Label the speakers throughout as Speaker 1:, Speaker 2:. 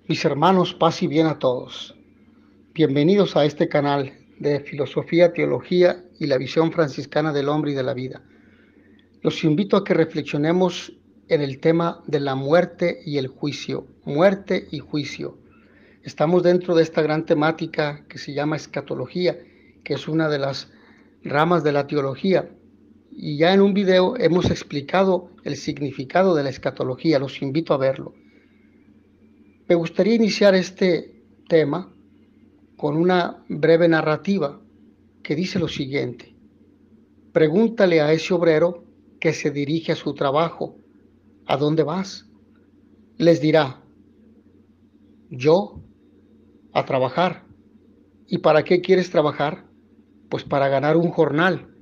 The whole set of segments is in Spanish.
Speaker 1: Mis hermanos, paz y bien a todos. Bienvenidos a este canal de filosofía, teología y la visión franciscana del hombre y de la vida. Los invito a que reflexionemos en el tema de la muerte y el juicio. Muerte y juicio. Estamos dentro de esta gran temática que se llama escatología, que es una de las ramas de la teología. Y ya en un video hemos explicado el significado de la escatología. Los invito a verlo. Me gustaría iniciar este tema con una breve narrativa que dice lo siguiente. Pregúntale a ese obrero que se dirige a su trabajo, ¿a dónde vas? Les dirá, yo a trabajar. ¿Y para qué quieres trabajar? Pues para ganar un jornal.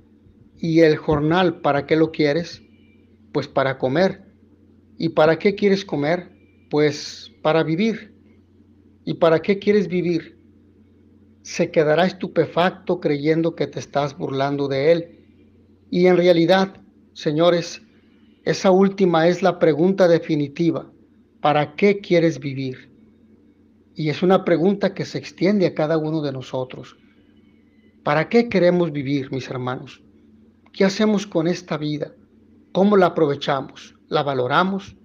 Speaker 1: ¿Y el jornal para qué lo quieres? Pues para comer. ¿Y para qué quieres comer? Pues para vivir. ¿Y para qué quieres vivir? Se quedará estupefacto creyendo que te estás burlando de él. Y en realidad, señores, esa última es la pregunta definitiva. ¿Para qué quieres vivir? Y es una pregunta que se extiende a cada uno de nosotros. ¿Para qué queremos vivir, mis hermanos? ¿Qué hacemos con esta vida? ¿Cómo la aprovechamos? ¿La valoramos?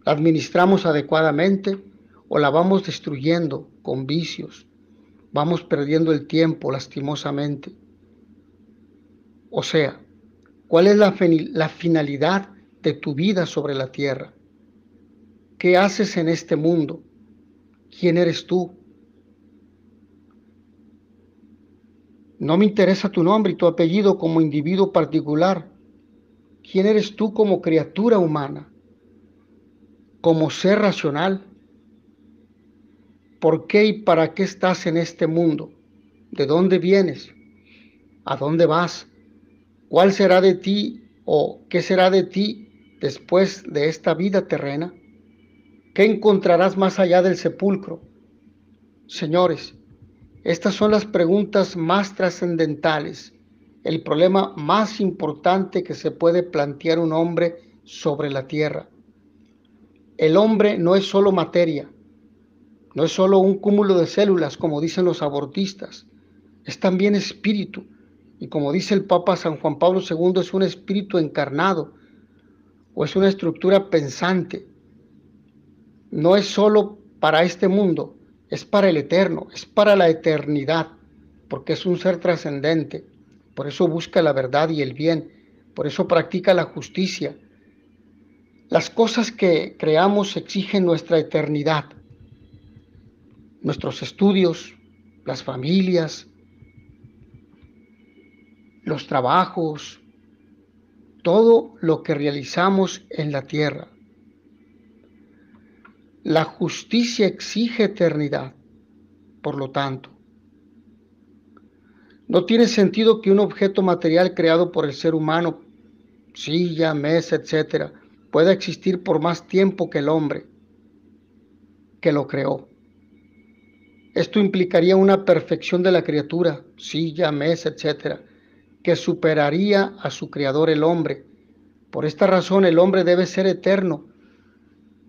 Speaker 1: ¿La administramos adecuadamente? ¿O la vamos destruyendo con vicios? Vamos perdiendo el tiempo lastimosamente. O sea, ¿cuál es la finalidad de tu vida sobre la tierra? ¿Qué haces en este mundo? ¿Quién eres tú? No me interesa tu nombre y tu apellido como individuo particular. ¿Quién eres tú como criatura humana? Como ser racional. ¿Por qué y para qué estás en este mundo? ¿De dónde vienes? ¿A dónde vas? ¿Cuál será de ti o qué será de ti después de esta vida terrena? ¿Qué encontrarás más allá del sepulcro? Señores, estas son las preguntas más trascendentales, el problema más importante que se puede plantear un hombre sobre la tierra. El hombre no es solo materia, no es solo un cúmulo de células, como dicen los abortistas, es también espíritu. Y como dice el Papa San Juan Pablo II, es un espíritu encarnado o es una estructura pensante. No es solo para este mundo, es para el eterno, es para la eternidad, porque es un ser trascendente. Por eso busca la verdad y el bien, por eso practica la justicia. Las cosas que creamos exigen nuestra eternidad. Nuestros estudios, las familias, los trabajos, todo lo que realizamos en la tierra. La justicia exige eternidad, por lo tanto. No tiene sentido que un objeto material creado por el ser humano, silla, mesa, etcétera, pueda existir por más tiempo que el hombre que lo creó. Esto implicaría una perfección de la criatura, silla, mesa, etcétera, que superaría a su creador, el hombre. Por esta razón, el hombre debe ser eterno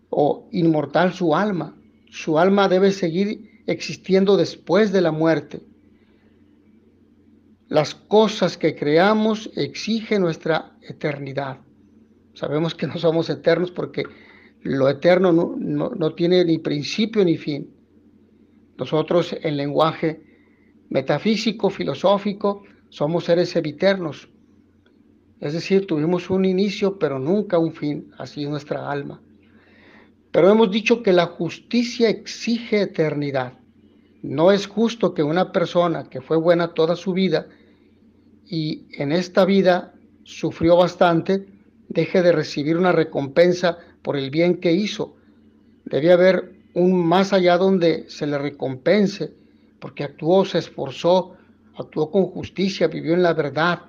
Speaker 1: o inmortal su alma. Su alma debe seguir existiendo después de la muerte. Las cosas que creamos exigen nuestra eternidad. Sabemos que no somos eternos porque lo eterno no tiene ni principio ni fin. Nosotros en lenguaje metafísico, filosófico, somos seres sempiternos. Es decir, tuvimos un inicio pero nunca un fin, así es nuestra alma. Pero hemos dicho que la justicia exige eternidad. No es justo que una persona que fue buena toda su vida y en esta vida sufrió bastante, deje de recibir una recompensa por el bien que hizo. Debe haber un más allá donde se le recompense, porque actuó, se esforzó, actuó con justicia, vivió en la verdad,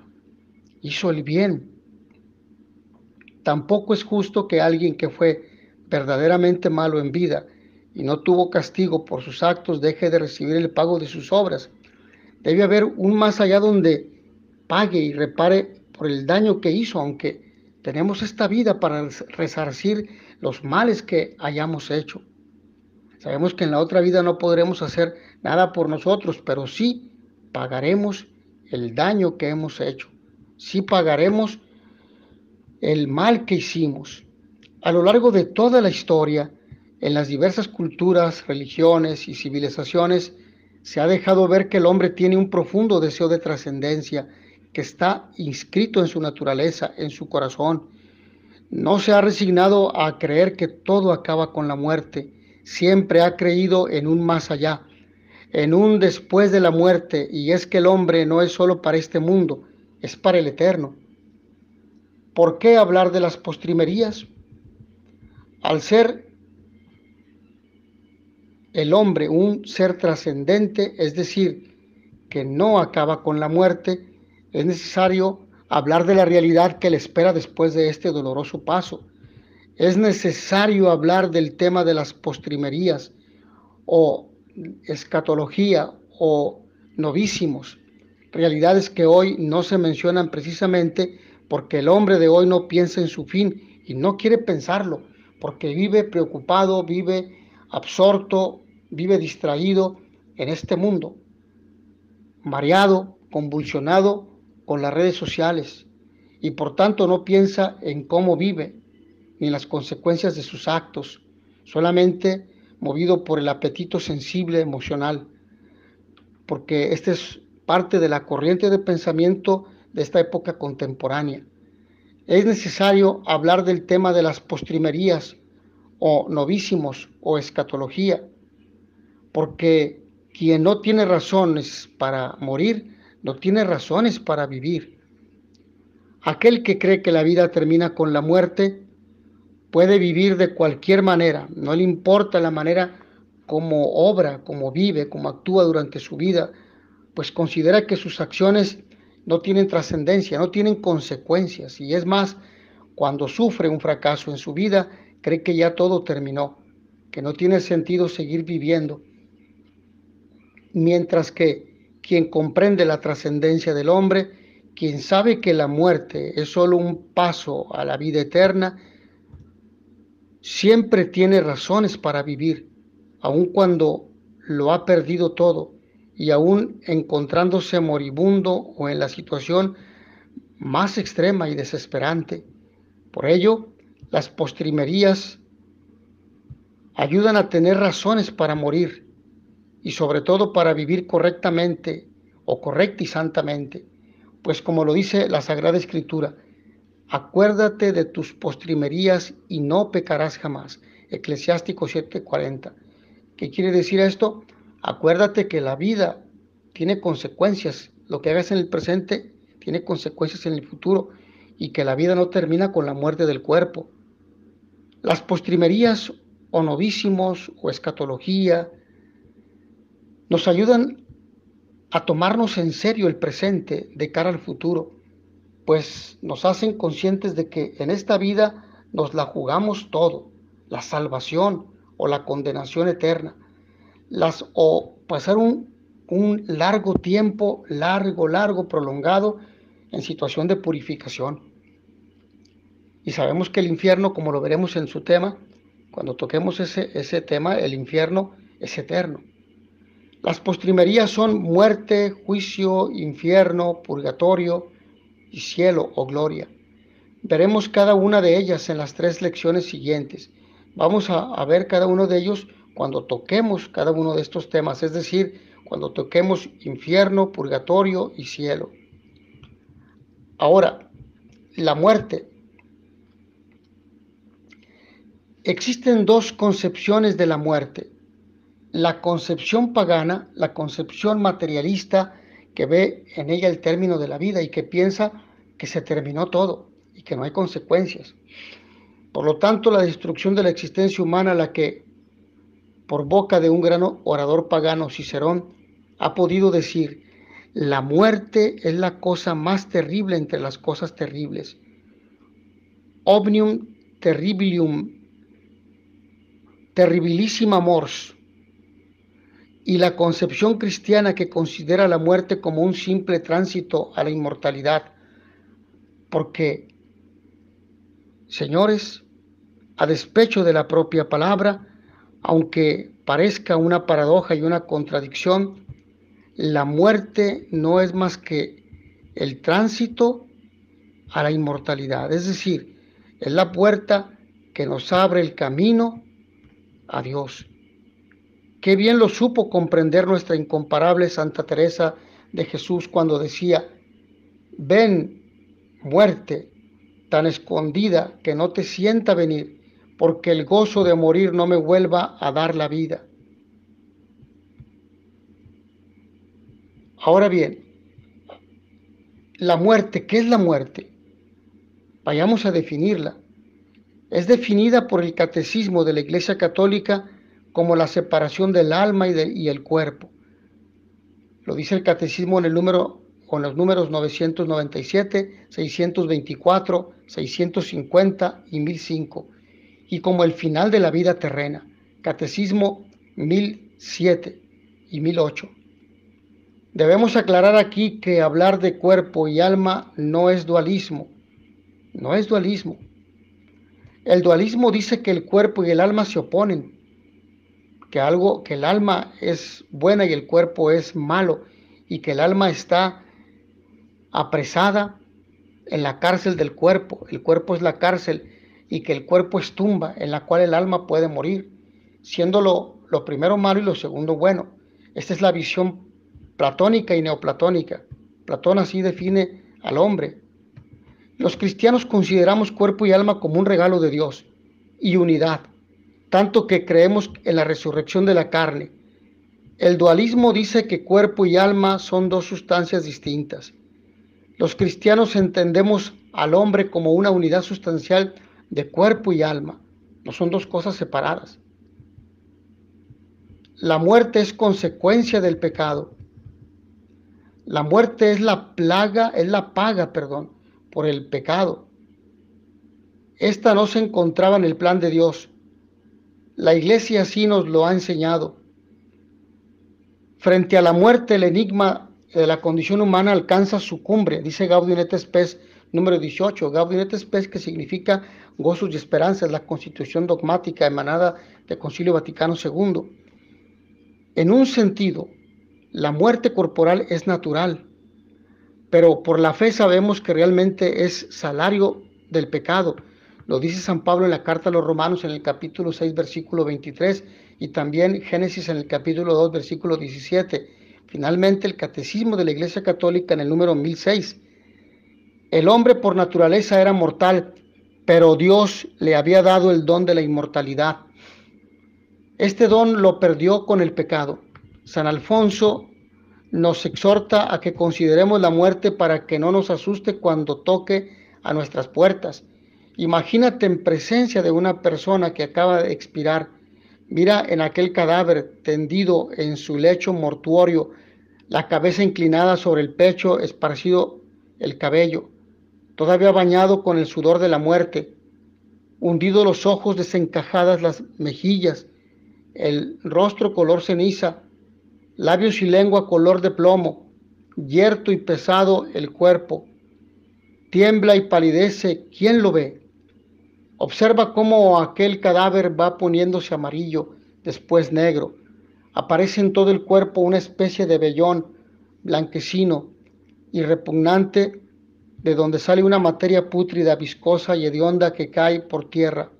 Speaker 1: hizo el bien. Tampoco es justo que alguien que fue verdaderamente malo en vida y no tuvo castigo por sus actos deje de recibir el pago de sus obras. Debe haber un más allá donde pague y repare por el daño que hizo, aunque tenemos esta vida para resarcir los males que hayamos hecho. Sabemos que en la otra vida no podremos hacer nada por nosotros, pero sí pagaremos el daño que hemos hecho. Sí pagaremos el mal que hicimos. A lo largo de toda la historia, en las diversas culturas, religiones y civilizaciones, se ha dejado ver que el hombre tiene un profundo deseo de trascendencia que está inscrito en su naturaleza, en su corazón. No se ha resignado a creer que todo acaba con la muerte. Siempre ha creído en un más allá, en un después de la muerte, y es que el hombre no es solo para este mundo, es para el eterno. ¿Por qué hablar de las postrimerías? Al ser el hombre un ser trascendente, es decir, que no acaba con la muerte, es necesario hablar de la realidad que le espera después de este doloroso paso. Es necesario hablar del tema de las postrimerías o escatología o novísimos, realidades que hoy no se mencionan precisamente porque el hombre de hoy no piensa en su fin y no quiere pensarlo, porque vive preocupado, vive absorto, vive distraído en este mundo, mareado, convulsionado con las redes sociales y por tanto no piensa en cómo vive ni en las consecuencias de sus actos, solamente movido por el apetito sensible emocional, porque esta es parte de la corriente de pensamiento de esta época contemporánea. Es necesario hablar del tema de las postrimerías o novísimos o escatología, porque quien no tiene razones para morir, no tiene razones para vivir. Aquel que cree que la vida termina con la muerte, puede vivir de cualquier manera, no le importa la manera como obra, como vive, como actúa durante su vida, pues considera que sus acciones no tienen trascendencia, no tienen consecuencias, y es más, cuando sufre un fracaso en su vida, cree que ya todo terminó, que no tiene sentido seguir viviendo, mientras que quien comprende la trascendencia del hombre, quien sabe que la muerte es solo un paso a la vida eterna, siempre tiene razones para vivir, aun cuando lo ha perdido todo y aún encontrándose moribundo o en la situación más extrema y desesperante. Por ello, las postrimerías ayudan a tener razones para morir y sobre todo para vivir correctamente o correcta y santamente, pues como lo dice la Sagrada Escritura, acuérdate de tus postrimerías y no pecarás jamás. Eclesiástico 7:40. ¿Qué quiere decir esto? Acuérdate que la vida tiene consecuencias. Lo que hagas en el presente tiene consecuencias en el futuro y que la vida no termina con la muerte del cuerpo. Las postrimerías o novísimos o escatología nos ayudan a tomarnos en serio el presente de cara al futuro, pues nos hacen conscientes de que en esta vida nos la jugamos todo, la salvación o la condenación eterna, o pasar un largo tiempo, largo, prolongado, en situación de purificación. Y sabemos que el infierno, como lo veremos en su tema, cuando toquemos ese tema, el infierno es eterno. Las postrimerías son muerte, juicio, infierno, purgatorio y cielo o gloria. Veremos cada una de ellas en las 3 lecciones siguientes. Vamos a ver cada uno de ellos cuando toquemos cada uno de estos temas, es decir, cuando toquemos infierno, purgatorio y cielo. Ahora, la muerte. Existen 2 concepciones de la muerte. La concepción pagana, la concepción materialista, que ve en ella el término de la vida y que piensa que se terminó todo y que no hay consecuencias. Por lo tanto, la destrucción de la existencia humana, la que por boca de un gran orador pagano, Cicerón, ha podido decir: la muerte es la cosa más terrible entre las cosas terribles. Omnium terribilium, terribilissima mors. Y la concepción cristiana, que considera la muerte como un simple tránsito a la inmortalidad. Porque, señores, a despecho de la propia palabra, Aunque parezca una paradoja y una contradicción, la muerte no es más que el tránsito a la inmortalidad, es decir, es la puerta que nos abre el camino a Dios. Qué bien lo supo comprender nuestra incomparable Santa Teresa de Jesús cuando decía: ven, muerte, tan escondida que no te sienta venir, porque el gozo de morir no me vuelva a dar la vida. Ahora bien, la muerte, ¿qué es la muerte? Vayamos a definirla. Es definida por el Catecismo de la Iglesia Católica como la separación del alma y el cuerpo. Lo dice el Catecismo en los números 997, 624, 650 y 1005, y como el final de la vida terrena. Catecismo 1007 y 1008. Debemos aclarar aquí que hablar de cuerpo y alma no es dualismo. No es dualismo. El dualismo dice que el cuerpo y el alma se oponen, que el alma es buena y el cuerpo es malo, y que el alma está apresada en la cárcel del cuerpo. El cuerpo es la cárcel y que el cuerpo es tumba en la cual el alma puede morir, siendo lo primero malo y lo segundo bueno. Esta es la visión platónica y neoplatónica. Platón así define al hombre. Los cristianos consideramos cuerpo y alma como un regalo de Dios y unidad, tanto que creemos en la resurrección de la carne. El dualismo dice que cuerpo y alma son dos sustancias distintas. Los cristianos entendemos al hombre como una unidad sustancial de cuerpo y alma, no son dos cosas separadas. La muerte es consecuencia del pecado. La muerte es la paga, por el pecado. Esta no se encontraba en el plan de Dios. La Iglesia así nos lo ha enseñado. Frente a la muerte, el enigma de la condición humana alcanza su cumbre, dice Gaudium et Spes número 18. Gaudium et Spes, que significa gozos y esperanzas, la constitución dogmática emanada del Concilio Vaticano II. En un sentido, la muerte corporal es natural, pero por la fe sabemos que realmente es salario del pecado. Lo dice San Pablo en la carta a los Romanos en el capítulo 6, versículo 23, y también Génesis en el capítulo 2, versículo 17. Finalmente, el Catecismo de la Iglesia Católica en el número 1006. El hombre por naturaleza era mortal, pero Dios le había dado el don de la inmortalidad. Este don lo perdió con el pecado. San Alfonso nos exhorta a que consideremos la muerte para que no nos asuste cuando toque a nuestras puertas. Imagínate en presencia de una persona que acaba de expirar. Mira en aquel cadáver tendido en su lecho mortuorio, la cabeza inclinada sobre el pecho, esparcido el cabello, todavía bañado con el sudor de la muerte, hundidos los ojos, desencajadas las mejillas, el rostro color ceniza, labios y lengua color de plomo, yerto y pesado el cuerpo, tiembla y palidece. ¿Quién lo ve? Observa cómo aquel cadáver va poniéndose amarillo, después negro. Aparece en todo el cuerpo una especie de vellón blanquecino y repugnante, de donde sale una materia pútrida, viscosa y hedionda que cae por tierra.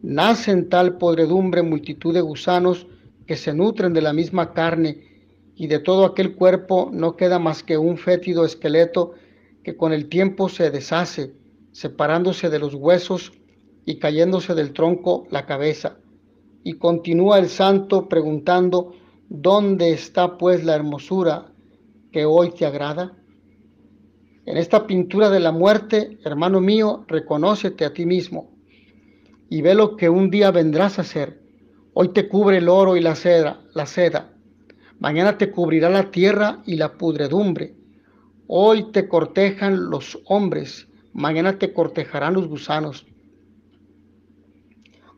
Speaker 1: Nace en tal podredumbre multitud de gusanos que se nutren de la misma carne, y de todo aquel cuerpo no queda más que un fétido esqueleto que con el tiempo se deshace, separándose de los huesos y cayéndose del tronco la cabeza. Y continúa el santo preguntando: ¿dónde está pues la hermosura que hoy te agrada? En esta pintura de la muerte, hermano mío, reconócete a ti mismo y ve lo que un día vendrás a ser. Hoy te cubre el oro y la seda. Mañana te cubrirá la tierra y la pudredumbre. Hoy te cortejan los hombres, mañana te cortejarán los gusanos.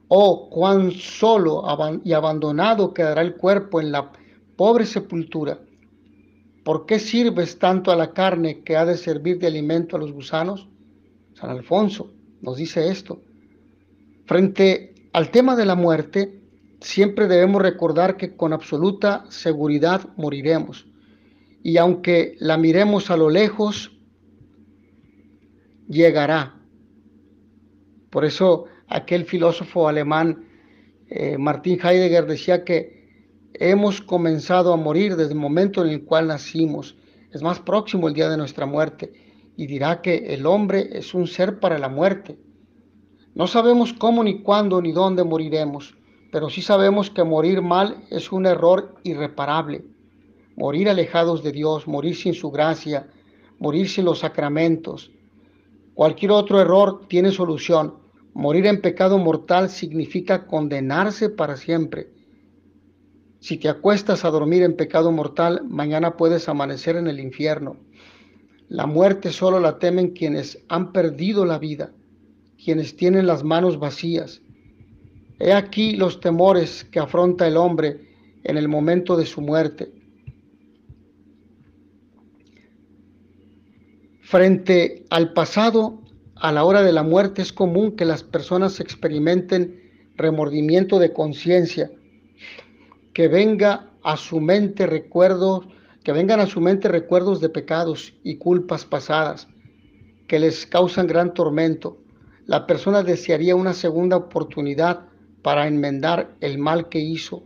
Speaker 1: Oh, cuán solo y abandonado quedará el cuerpo en la pobre sepultura. ¿Por qué sirves tanto a la carne que ha de servir de alimento a los gusanos? San Alfonso nos dice esto. Frente al tema de la muerte, siempre debemos recordar que con absoluta seguridad moriremos. Y aunque la miremos a lo lejos, llegará. Por eso aquel filósofo alemán, Martin Heidegger, decía que hemos comenzado a morir desde el momento en el cual nacimos. Es más próximo el día de nuestra muerte. Y dirá que el hombre es un ser para la muerte. No sabemos cómo, ni cuándo, ni dónde moriremos, pero sí sabemos que morir mal es un error irreparable. Morir alejados de Dios, morir sin su gracia, morir sin los sacramentos. Cualquier otro error tiene solución. Morir en pecado mortal significa condenarse para siempre. Si te acuestas a dormir en pecado mortal, mañana puedes amanecer en el infierno. La muerte solo la temen quienes han perdido la vida, quienes tienen las manos vacías. He aquí los temores que afronta el hombre en el momento de su muerte. Frente al pasado, a la hora de la muerte, es común que las personas experimenten remordimiento de conciencia, que vengan a su mente recuerdos de pecados y culpas pasadas que les causan gran tormento. La persona desearía una segunda oportunidad para enmendar el mal que hizo.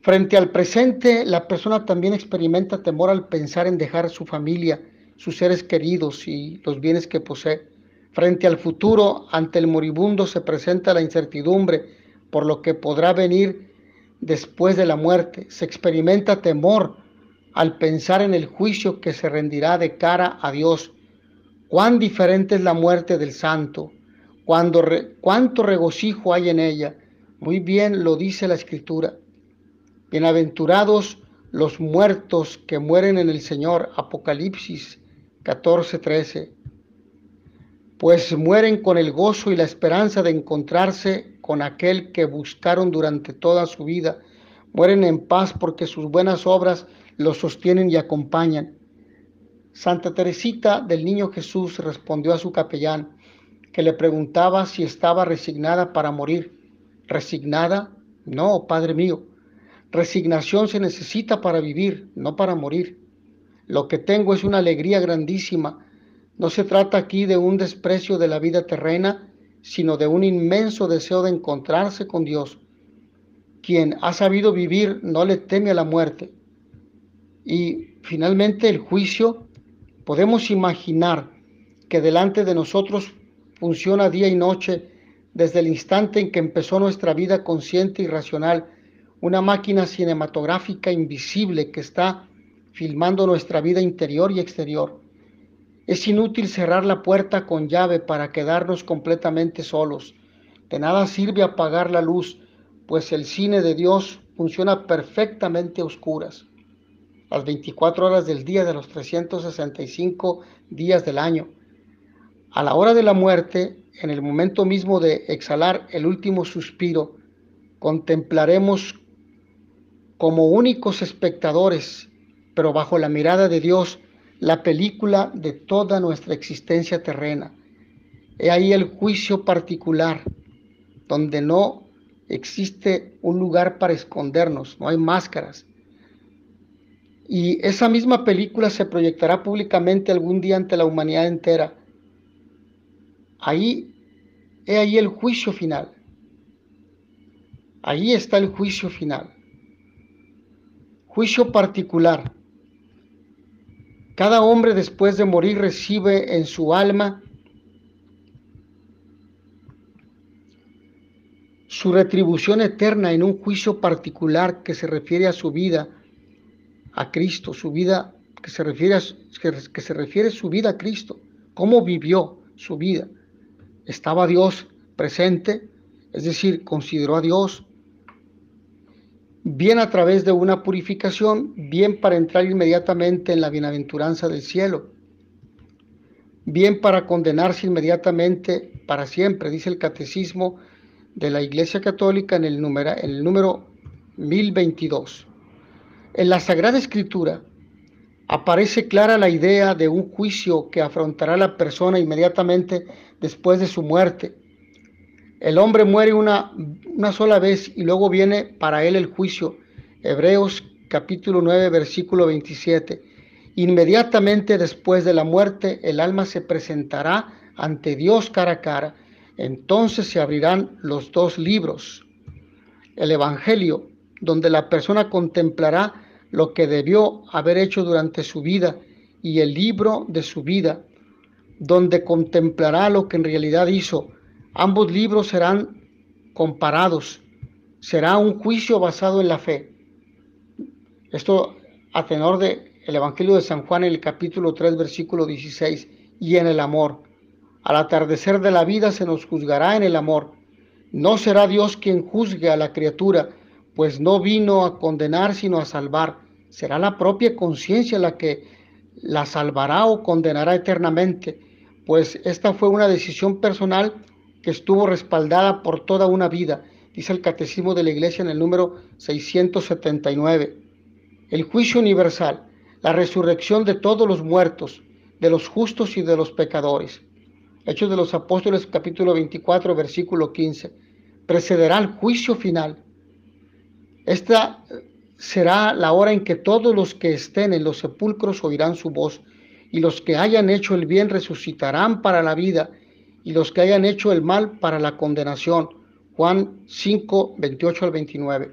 Speaker 1: Frente al presente, la persona también experimenta temor al pensar en dejar su familia, sus seres queridos y los bienes que posee. Frente al futuro, ante el moribundo se presenta la incertidumbre por lo que podrá venir después de la muerte. Se experimenta temor al pensar en el juicio que se rendirá de cara a Dios. Cuán diferente es la muerte del santo, cuánto regocijo hay en ella. Muy bien lo dice la Escritura. Bienaventurados los muertos que mueren en el Señor. Apocalipsis 14:13. Pues mueren con el gozo y la esperanza de encontrarse con aquel que buscaron durante toda su vida. Mueren en paz porque sus buenas obras los sostienen y acompañan. Santa Teresita del Niño Jesús respondió a su capellán, que le preguntaba si estaba resignada para morir. ¿Resignada? No, Padre mío. Resignación se necesita para vivir, no para morir. Lo que tengo es una alegría grandísima. No se trata aquí de un desprecio de la vida terrena, sino de un inmenso deseo de encontrarse con Dios. Quien ha sabido vivir no le teme a la muerte. Y finalmente el juicio. Podemos imaginar que delante de nosotros funciona día y noche desde el instante en que empezó nuestra vida consciente y racional, una máquina cinematográfica invisible que está filmando nuestra vida interior y exterior. Es inútil cerrar la puerta con llave para quedarnos completamente solos. De nada sirve apagar la luz, pues el cine de Dios funciona perfectamente a oscuras. Las 24 horas del día de los 365 días del año. A la hora de la muerte, en el momento mismo de exhalar el último suspiro, contemplaremos como únicos espectadores, pero bajo la mirada de Dios, la película de toda nuestra existencia terrena. He ahí el juicio particular, donde no existe un lugar para escondernos, no hay máscaras. Y esa misma película se proyectará públicamente algún día ante la humanidad entera. He ahí el juicio final. Ahí está el juicio final. Juicio particular. Cada hombre después de morir recibe en su alma su retribución eterna en un juicio particular que se refiere a su vida a Cristo, su vida que se refiere su vida a Cristo, cómo vivió su vida. ¿Estaba Dios presente? Es decir, consideró a Dios, bien a través de una purificación, bien para entrar inmediatamente en la bienaventuranza del cielo, bien para condenarse inmediatamente para siempre, dice el Catecismo de la Iglesia Católica en el número 1022. En la Sagrada Escritura aparece clara la idea de un juicio que afrontará la persona inmediatamente después de su muerte. El hombre muere una sola vez y luego viene para él el juicio. Hebreos capítulo 9, versículo 27. Inmediatamente después de la muerte, el alma se presentará ante Dios cara a cara. Entonces se abrirán los dos libros. El Evangelio, donde la persona contemplará lo que debió haber hecho durante su vida, y el libro de su vida, donde contemplará lo que en realidad hizo. Ambos libros serán comparados. Será un juicio basado en la fe. Esto a tenor del Evangelio de San Juan en el capítulo 3, versículo 16, y en el amor. Al atardecer de la vida se nos juzgará en el amor. No será Dios quien juzgue a la criatura, pues no vino a condenar sino a salvar. Será la propia conciencia la que la salvará o condenará eternamente, pues esta fue una decisión personal que estuvo respaldada por toda una vida, dice el Catecismo de la Iglesia en el número 679. El juicio universal, la resurrección de todos los muertos, de los justos y de los pecadores. Hechos de los Apóstoles, capítulo 24, versículo 15. Precederá el juicio final. Esta será la hora en que todos los que estén en los sepulcros oirán su voz, y los que hayan hecho el bien resucitarán para la vida, y los que hayan hecho el mal para la condenación. Juan 5, 28 al 29.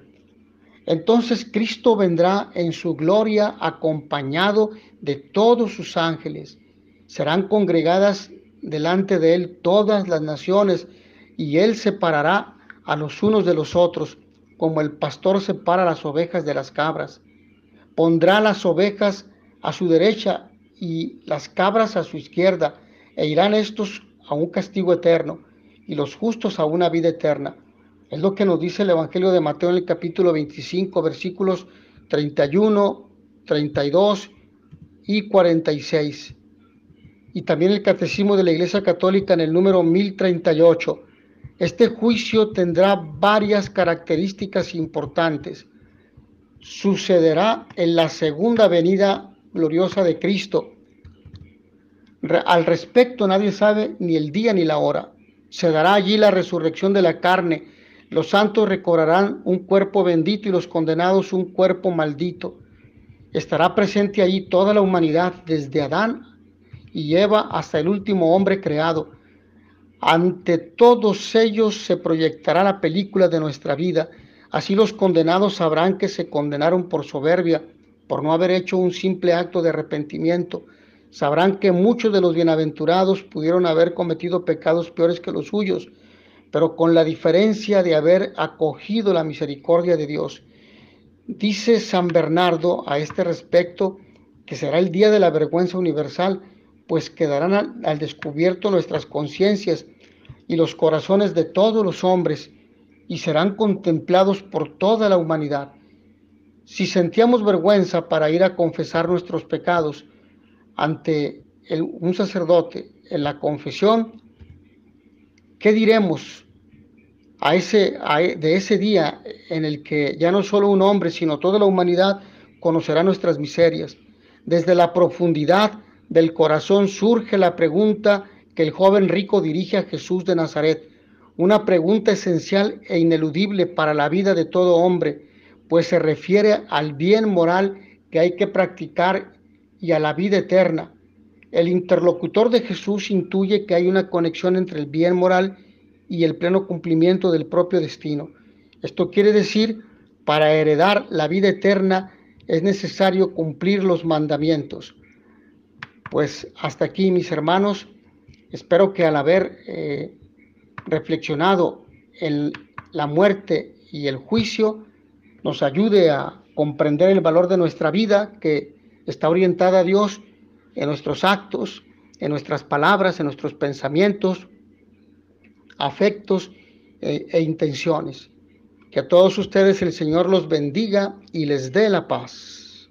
Speaker 1: Entonces Cristo vendrá en su gloria acompañado de todos sus ángeles. Serán congregadas delante de él todas las naciones, y él separará a los unos de los otros, como el pastor separa las ovejas de las cabras. Pondrá las ovejas a su derecha y las cabras a su izquierda, e irán estos a un castigo eterno y los justos a una vida eterna. Es lo que nos dice el Evangelio de Mateo en el capítulo 25, versículos 31, 32 y 46. Y también el Catecismo de la Iglesia Católica en el número 1038. Este juicio tendrá varias características importantes. Sucederá en la segunda venida gloriosa de Cristo. Al respecto nadie sabe ni el día ni la hora. Se dará allí la resurrección de la carne. Los santos recobrarán un cuerpo bendito y los condenados un cuerpo maldito. Estará presente allí toda la humanidad, desde Adán y Eva hasta el último hombre creado. Ante todos ellos se proyectará la película de nuestra vida. Así los condenados sabrán que se condenaron por soberbia, por no haber hecho un simple acto de arrepentimiento. Sabrán que muchos de los bienaventurados pudieron haber cometido pecados peores que los suyos, pero con la diferencia de haber acogido la misericordia de Dios. Dice San Bernardo a este respecto que será el día de la vergüenza universal, pues quedarán al descubierto nuestras conciencias y los corazones de todos los hombres, y serán contemplados por toda la humanidad. Si sentíamos vergüenza para ir a confesar nuestros pecados ante un sacerdote en la confesión, ¿qué diremos de ese día en el que ya no solo un hombre, sino toda la humanidad conocerá nuestras miserias? Desde la profundidad del corazón surge la pregunta que el joven rico dirige a Jesús de Nazaret, una pregunta esencial e ineludible para la vida de todo hombre, pues se refiere al bien moral que hay que practicar y a la vida eterna. El interlocutor de Jesús intuye que hay una conexión entre el bien moral y el pleno cumplimiento del propio destino. Esto quiere decir, para heredar la vida eterna es necesario cumplir los mandamientos. Pues hasta aquí, mis hermanos, espero que al haber reflexionado en la muerte y el juicio, nos ayude a comprender el valor de nuestra vida, que está orientada a Dios en nuestros actos, en nuestras palabras, en nuestros pensamientos, afectos e intenciones. Que a todos ustedes el Señor los bendiga y les dé la paz.